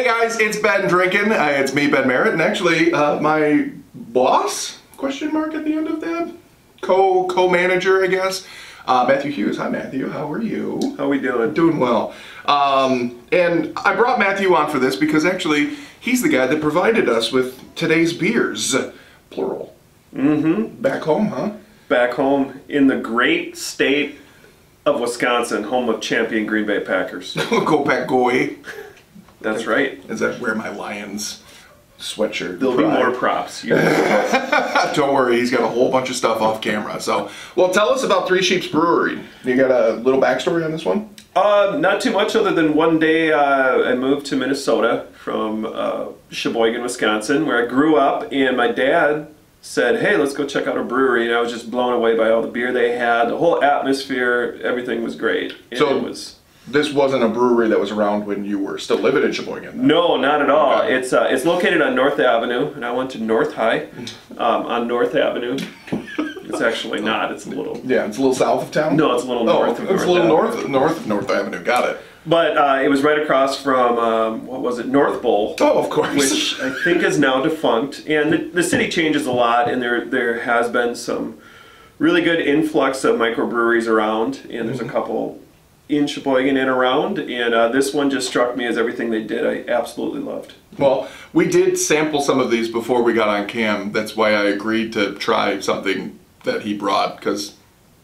Hey guys, it's Ben drinking. It's me, Ben Merritt, and actually my boss, question mark at the end of that, co-manager, I guess, Matthew Hughes. Hi Matthew, how are you? How we doing? Doing well. And I brought Matthew on for this because actually he's the guy that provided us with today's beers, plural. Mm-hmm. Back home, huh? Back home in the great state of Wisconsin, home of champion Green Bay Packers. Go Pack Goy. That's right. Is that where my Lions sweatshirt? There'll be more props. Don't worry, he's got a whole bunch of stuff off camera. So, well, tell us about Three Sheeps Brewery. You got a little backstory on this one? Not too much, other than one day I moved to Minnesota from Sheboygan, Wisconsin, where I grew up, and my dad said, hey, let's go check out a brewery, and I was just blown away by all the beer they had, the whole atmosphere, everything was great. And so this wasn't a brewery that was around when you were still living in Sheboygan? No, not at all. Okay. It's located on North Avenue, and I went to North High on North Avenue. It's actually not. It's a little... Yeah, it's a little south of town? No, it's a little north of North It's a little Avenue. north of North Avenue. Got it. But it was right across from, what was it, North Bowl. Oh, of course. Which I think is now defunct. And the city changes a lot, and there has been some really good influx of microbreweries around, and there's a couple in Sheboygan and around, and this one just struck me as everything they did I absolutely loved. Well, we did sample some of these before we got on cam. That's why I agreed to try something that he brought, because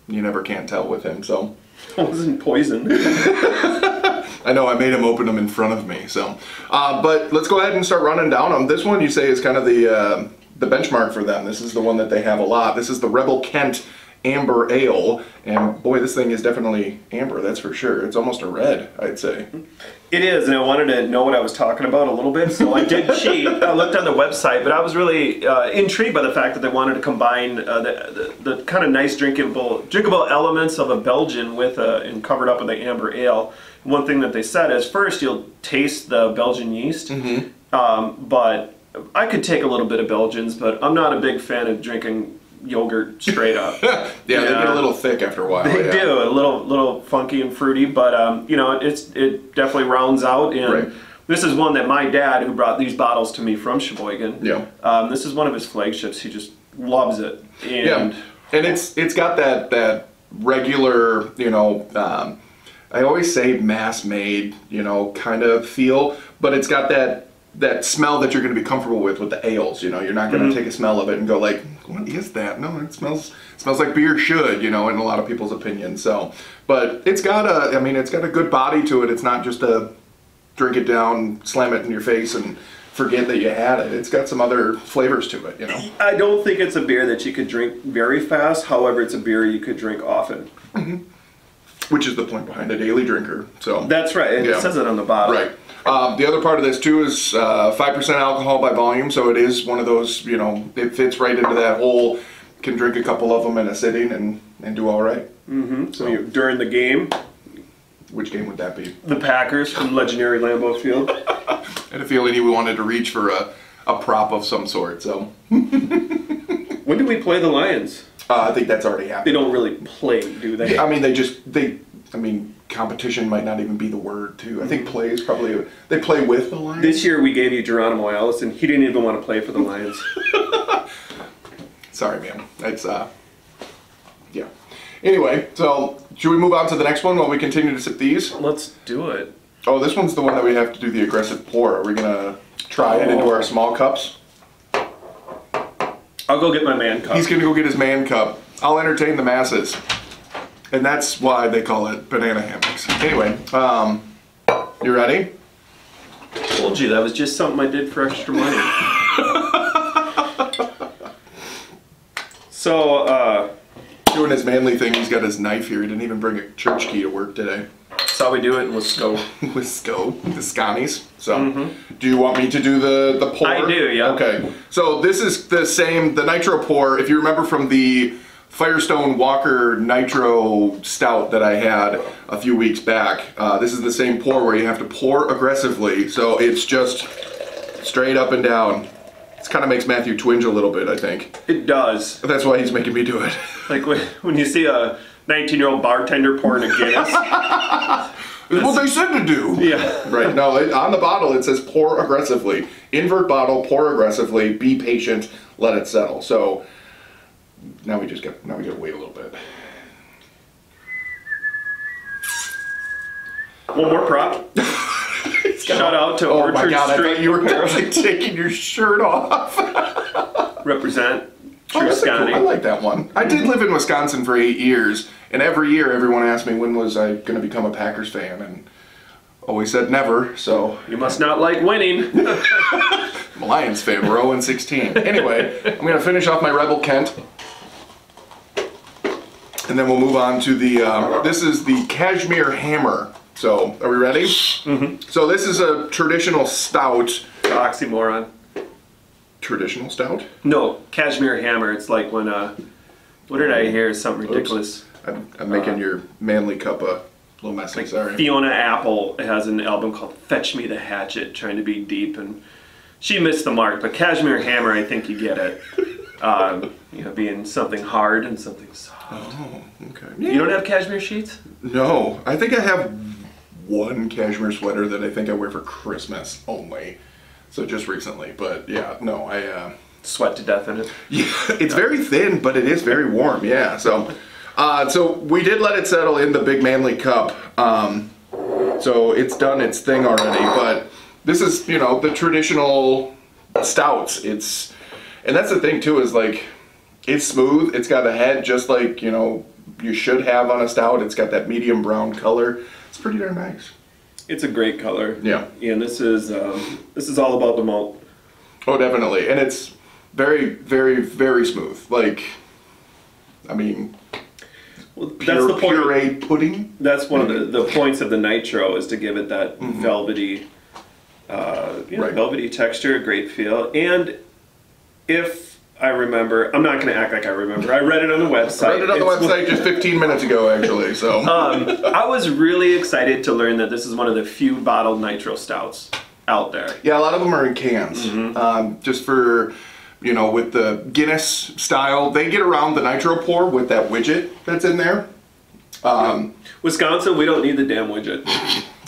you never can tell with him, so. It wasn't poison. I know, I made him open them in front of me, so. But let's go ahead and start running down them. This one you say is kind of the benchmark for them. This is the one that they have a lot. This is the Rebel Kent Amber Ale, and boy, this thing is definitely amber, that's for sure. It's almost a red, I'd say. It is, and I wanted to know what I was talking about a little bit, so I did cheat. I looked on the website, but I was really intrigued by the fact that they wanted to combine the kind of nice drinkable elements of a Belgian with and covered up with the amber ale. One thing that they said is, first you'll taste the Belgian yeast, but I could take a little bit of Belgians, but I'm not a big fan of drinking yogurt straight up. Yeah, they get a little thick after a while. They do, a little funky and fruity, but you know, it definitely rounds out. And this is one that my dad, who brought these bottles to me from Sheboygan, this is one of his flagships. He just loves it. And and it's got that regular, you know, I always say mass made, you know, kind of feel, but it's got that smell that you're going to be comfortable with the ales. You know, you're not going to take a smell of it and go like, what is that? No, it smells like beer should, you know, in a lot of people's opinions. So, but it's got it's got a good body to it. It's not just a drink it down, slam it in your face and forget that you had it. It's got some other flavors to it, you know. I don't think it's a beer that you could drink very fast. However, it's a beer you could drink often. Which is the point behind a daily drinker. So that's right. It says it on the bottle. Right. The other part of this too is 5% alcohol by volume, so it is one of those, you know, it fits right into that whole, can drink a couple of them in a sitting and do all right. So during the game. Which game would that be? The Packers from legendary Lambeau Field. I had a feeling he wanted to reach for a prop of some sort, so. When do we play the Lions? I think that's already happened. They don't really play, do they? I mean, competition might not even be the word, too. I think play is probably, they play with the Lions. This year we gave you Geronimo Allison. He didn't even want to play for the Lions. Sorry, man. It's, yeah. Anyway, so should we move on to the next one while we continue to sip these? Let's do it. Oh, this one's the one that we have to do the aggressive pour. Are we going to try it into our small cups? I'll go get my man cup. He's going to go get his man cup. I'll entertain the masses. And that's why they call it banana hammocks. Anyway, you ready? Told you, that was just something I did for extra money. So, doing his manly thing, he's got his knife here. He didn't even bring a church key to work today. That's how we do it in Wisco. The Scotties. So, do you want me to do the pour? I do, yeah. Okay. So this is the same, the nitro pour. If you remember from the Firestone Walker Nitro Stout that I had a few weeks back, this is the same pour where you have to pour aggressively. So it's just straight up and down. This kind of makes Matthew twinge a little bit, I think. It does. That's why he's making me do it. Like when you see a 19-year-old bartender pouring a Guinness. It's what they said to do. Yeah. Right. No, on the bottle it says pour aggressively. Invert bottle, pour aggressively, be patient, let it settle. So now we gotta wait a little bit. One more prop. Shout out to Orchard Oh my God, Street. I thought you were like taking your shirt off. Represent. True That's cool. Scotty. I like that one. I did live in Wisconsin for 8 years, and every year everyone asked me when was I going to become a Packers fan, and always said never, so. You must not like winning. I'm a Lions fan, we're 0-16. Anyway, I'm going to finish off my Rebel Kent, and then we'll move on to the, this is the Cashmere Hammer. So, are we ready? Mm-hmm. So this is a traditional stout. Oxymoron. Traditional stout? No, Cashmere Hammer. It's like when, what did I hear? Something ridiculous. I'm making your manly cup a little messy, sorry. Fiona Apple has an album called Fetch Me the Hatchet, trying to be deep, and she missed the mark. But Cashmere Hammer, I think you get it. You know, being something hard and something soft. Oh, okay. You don't have cashmere sheets? No, I think I have one cashmere sweater that I think I wear for Christmas only. So just recently, but yeah, no, I Sweat to death in it. Yeah, it's very thin, but it is very warm. Yeah, so so we did let it settle in the big manly cup. So it's done its thing already, but this is, you know, the traditional stouts. And that's the thing too, is like it's smooth. It's got a head just like, you know, you should have on a stout. It's got that medium brown color. It's pretty darn nice. It's a great color. Yeah. And this is all about the malt. Oh, definitely. And it's very, very, very smooth. Like, I mean, Well, that's the point. pureed pudding. That's one of the points of the nitro, is to give it that velvety, Right. velvety texture, great feel. And if I remember, I'm not going to act like I remember. I read it on the website. I read it on the website just 15 minutes ago, actually. So I was really excited to learn that this is one of the few bottled nitro stouts out there. yeah, a lot of them are in cans. Just for, you know, with the Guinness style, they get around the nitro pour with that widget that's in there. Wisconsin, we don't need the damn widget.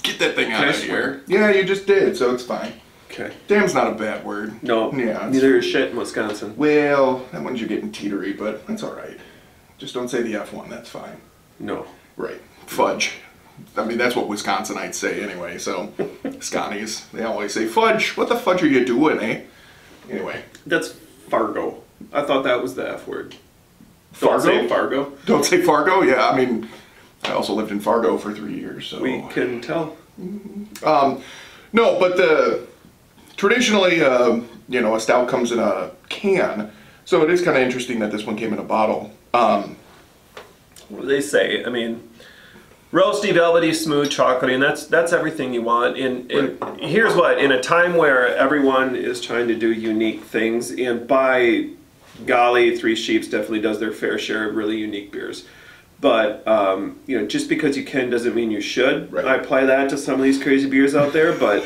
Get that thing out Can I of swear? here. Yeah, you just did, so it's fine. Okay. Damn's not a bad word. No. Yeah. Neither is shit in Wisconsin. Well, that one's you're getting teetery, but that's all right. Just don't say the F one. That's fine. No. Right. Fudge. I mean, that's what Wisconsinites say anyway. So, Scotties, they always say fudge. What the fudge are you doing, eh? Anyway. That's Fargo. I thought that was the F word. Fargo? Don't say Fargo. Don't say Fargo? Yeah, I mean, I also lived in Fargo for 3 years, so. We can tell. No, but traditionally, you know, a stout comes in a can, so it is kind of interesting that this one came in a bottle. What do they say? I mean, roasty, velvety, smooth, chocolatey, and that's everything you want. And here's what, in a time where everyone is trying to do unique things, and by golly, Three Sheeps definitely does their fair share of really unique beers. But, you know, just because you can doesn't mean you should. Right. I apply that to some of these crazy beers out there, but,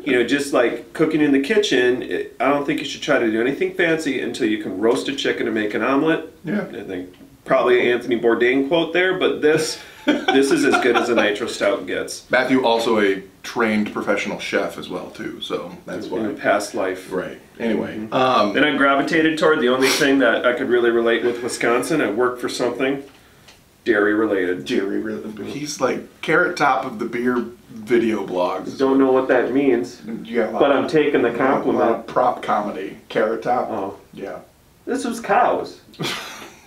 you know, just like cooking in the kitchen, I don't think you should try to do anything fancy until you can roast a chicken and make an omelet. Yeah. I think probably an Anthony Bourdain quote there, but this is as good as a nitro stout gets. Matthew, also a trained professional chef as well, too, so that's why. In a past life. Right. Anyway. And I gravitated toward the only thing that I could really relate with Wisconsin. I worked for something dairy related. He's like Carrot Top of the beer video blogs. Don't know what that means, You got a lot but of- I'm taking the a lot of compliment. prop comedy. Carrot Top. Oh, Yeah. this was cows.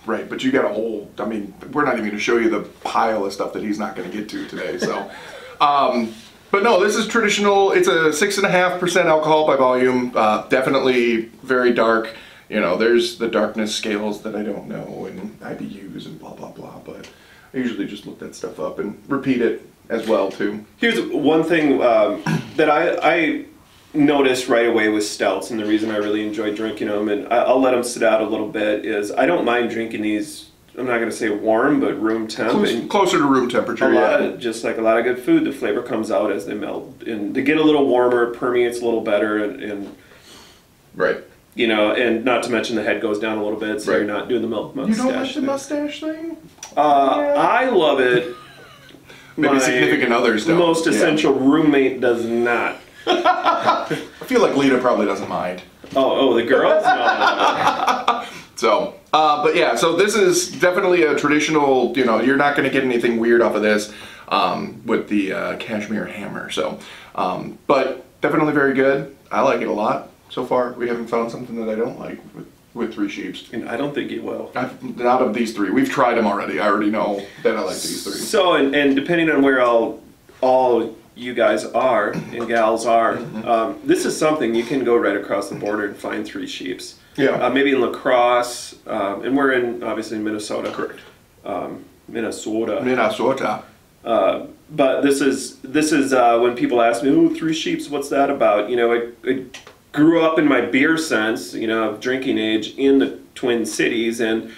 Right, but you got a whole, I mean, we're not even going to show you the pile of stuff that he's not going to get to today, so. But no, this is traditional. It's a 6.5% alcohol by volume. Definitely very dark. You know, there's the darkness scales that I don't know and IBUs and blah, blah, blah, but I usually just look that stuff up and repeat it as well, too. Here's one thing that I noticed right away with stouts, and the reason I really enjoy drinking them, and I'll let them sit out a little bit, is I don't mind drinking these, I'm not going to say warm, but room temp. Closer to room temperature, yeah. Just like a lot of good food, the flavor comes out as they melt. And they get a little warmer, it permeates a little better, and Right. you know, and not to mention the head goes down a little bit, so Right. you're not doing the milk You mustache don't like the thing. mustache thing? I love it. Maybe My significant others don't. most essential roommate does not. I feel like Lita probably doesn't mind. Oh, the girls? No. So, but yeah, so this is definitely a traditional, you know, you're not going to get anything weird off of this with the Cashmere Hammer. So, but definitely very good. I like it a lot so far. We haven't found something that I don't like with Three Sheeps. And I don't think you will. Not of these three. We've tried them already. I already know that I like these three. So, and depending on where all you guys are and gals are, this is something you can go right across the border and find Three Sheeps. Yeah. Maybe in La Crosse, and we're obviously in Minnesota. Correct. Minnesota. But this is when people ask me, "Oh, Three Sheeps, what's that about?" You know, I grew up in my beer sense, you know, of drinking age in the Twin Cities, and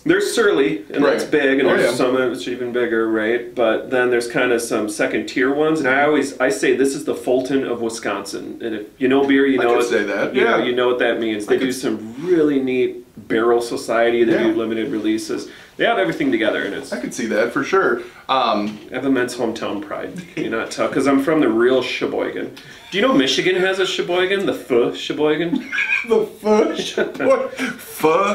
there's Surly, and that's big, and there's some that's even bigger, right? But then there's kind of some second tier ones, and I say this is the Fulton of Wisconsin, and if you know beer, you know I could say that. You know, you know what that means. They do some really neat barrel society. They do limited releases. They have everything together, and it's. I could see that for sure. I have immense hometown pride. You know, because I'm from the real Sheboygan. Do you know Michigan has a Sheboygan? The Sheboygan. The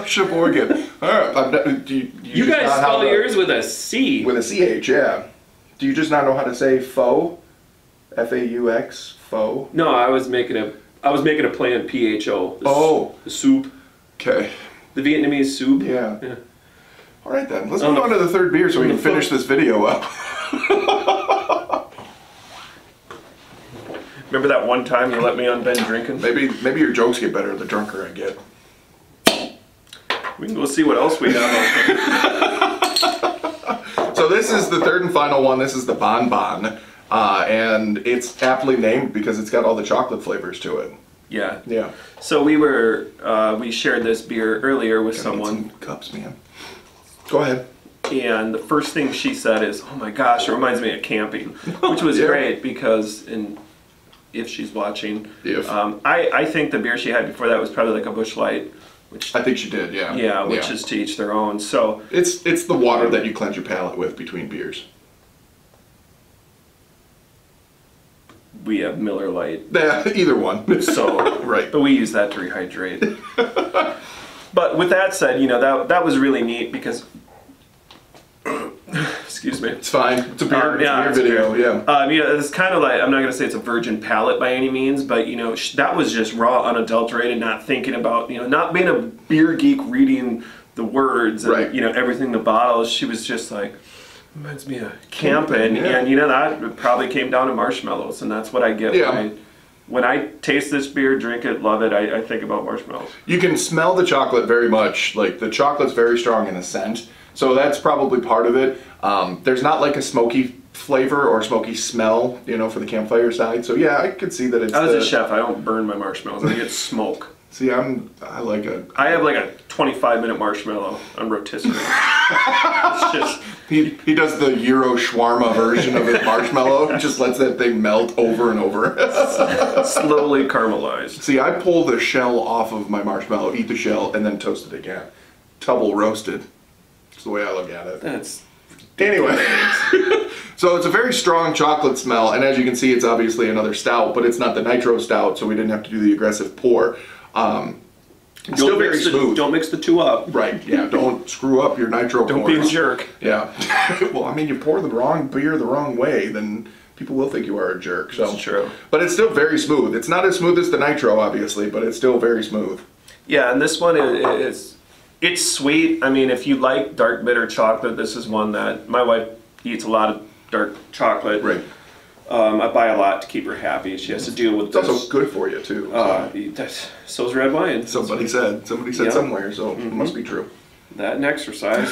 Sheboygan. All right. You guys spell yours with a C. With a CH, yeah. Do you just not know how to say faux? F-A-U-X, faux? No, I was making a play on PHO. The soup. Okay. The Vietnamese soup. Yeah. All right then. Let's move on to the third beer so we can finish this video up. Remember that one time you let me on Ben drinking? Maybe your jokes get better the drunker I get. We can go see what else we have. So this is the third and final one. This is the Bon Bon. And it's aptly named because it's got all the chocolate flavors to it. Yeah. Yeah. So we shared this beer earlier with someone. Some cups, man. Go ahead. And the first thing she said is, "Oh my gosh, it reminds me of camping," which was great because, if she's watching, I think the beer she had before that was probably like a Busch Light, which I think she did, yeah. Yeah, which is to each their own. So it's the water that you cleanse your palate with between beers. We have Miller Lite. Yeah, either one. So right. But we use that to rehydrate. But with that said, you know, that was really neat because excuse me. It's fine. It's a beer, it's a beer video, yeah. You know, it's kind of like, I'm not going to say it's a virgin palate by any means, but, you know, that was just raw, unadulterated, not thinking about, you know, not being a beer geek reading the words and, you know, everything in the bottles. She was just like, reminds me of camping. And, you know, that probably came down to marshmallows, and that's what I get when I taste this beer, drink it, love it, I think about marshmallows. You can smell the chocolate very much. Like, the chocolate's very strong in the scent. So that's probably part of it. There's not like a smoky flavor or smoky smell, you know, for the campfire side. So yeah, I could see that it's. As a chef, I don't burn my marshmallows. I get smoke. See, I have like a 25-minute marshmallow on rotisserie. It's just he does the Euro shawarma version of it marshmallow. Just lets that thing melt over and over. Slowly caramelized. See, I pull the shell off of my marshmallow, eat the shell, and then toast it again. Double roasted. That's the way I look at it. Anyway, so it's a very strong chocolate smell, and as you can see, it's obviously another stout, but it's not the nitro stout, so we didn't have to do the aggressive pour. Still very smooth. Don't mix the two up. Right, yeah, don't screw up your nitro pour. Don't be a jerk. Yeah. Well, I mean, you pour the wrong beer the wrong way, then people will think you are a jerk. So. That's true. But it's still very smooth. It's not as smooth as the nitro, obviously, but it's still very smooth. Yeah, and this one is... It's sweet. I mean, if you like dark bitter chocolate, this is one that my wife eats a lot of dark chocolate. Right. I buy a lot to keep her happy. She has to deal with this. It's also good for you too. So is red wine. Somebody said somewhere, so it must be true. That and exercise.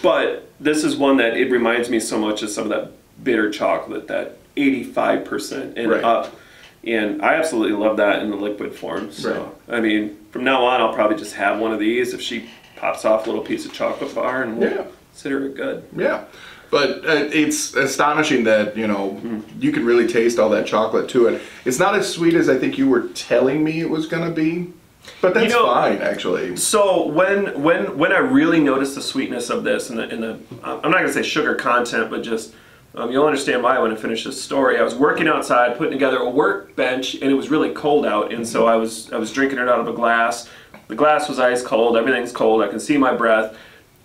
But this is one that it reminds me so much of some of that bitter chocolate, that 85% and up. And I absolutely love that in the liquid form. So, I mean, from now on, I'll probably just have one of these if she pops off a little piece of chocolate bar, and we'll consider it good. Yeah. But it's astonishing that, you know, you can really taste all that chocolate to it. It's not as sweet as I think you were telling me it was going to be. But that's fine, actually. So when I really noticed the sweetness of this, and I'm not gonna say sugar content, but just you'll understand why when I finish this story. I was working outside, putting together a workbench, and it was really cold out, and so I was drinking it out of a glass. The glass was ice cold. Everything's cold. I can see my breath.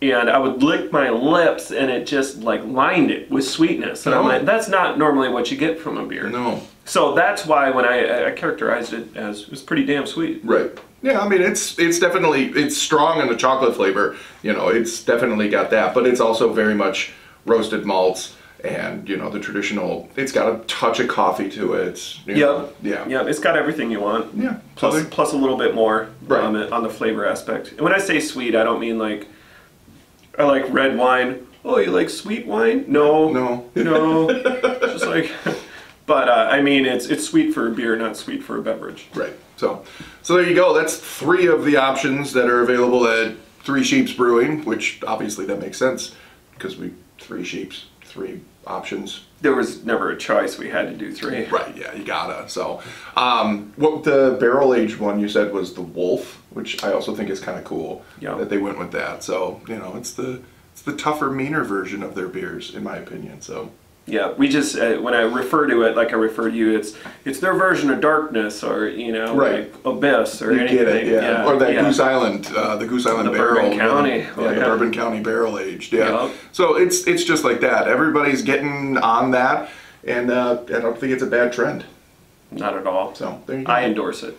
And I would lick my lips, and it just like lined it with sweetness. And I'm like, that's not normally what you get from a beer. No. So that's why when I characterized it as it was pretty damn sweet. Right. Yeah, I mean it's definitely it's strong in the chocolate flavor. You know, it's definitely got that, but it's also very much roasted malts and you know the traditional. It's got a touch of coffee to it. Yeah. Yeah. It's got everything you want. Yeah. Plus a little bit more right. on the flavor aspect. And when I say sweet, I don't mean like. I like red wine. Oh, you like sweet wine? No. Just like, but I mean, it's sweet for a beer, not sweet for a beverage. Right. So there you go. That's 3 of the options that are available at 3 Sheeps Brewing, which obviously that makes sense because 3 Sheeps, 3 options. There was never a choice. We had to do 3. Right. Yeah, you gotta. So, what the barrel aged one you said was the Wolf, which I also think is kind of cool that they went with that. So you know, it's the tougher, meaner version of their beers, in my opinion. So. Yeah, we just when I refer to it like I refer to you, it's their version of darkness, or you know, like Abyss, or anything. Get it, yeah. Or that Goose Island, the Goose Island barrel, Bourbon County, the Bourbon County barrel aged, So it's just like that. Everybody's getting on that, and I don't think it's a bad trend. Not at all. So there you go. I endorse it.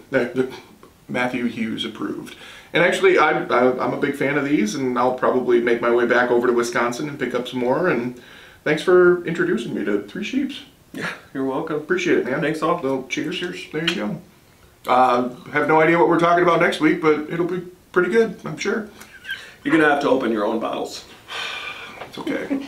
Matthew Hughes approved. And actually, I'm a big fan of these, and I'll probably make my way back over to Wisconsin and pick up some more. And thanks for introducing me to 3 Sheeps. Yeah, you're welcome. Appreciate it, man. Thanks all. So cheers. There you go. Have no idea what we're talking about next week, but it'll be pretty good, I'm sure. You're gonna have to open your own bottles. It's okay.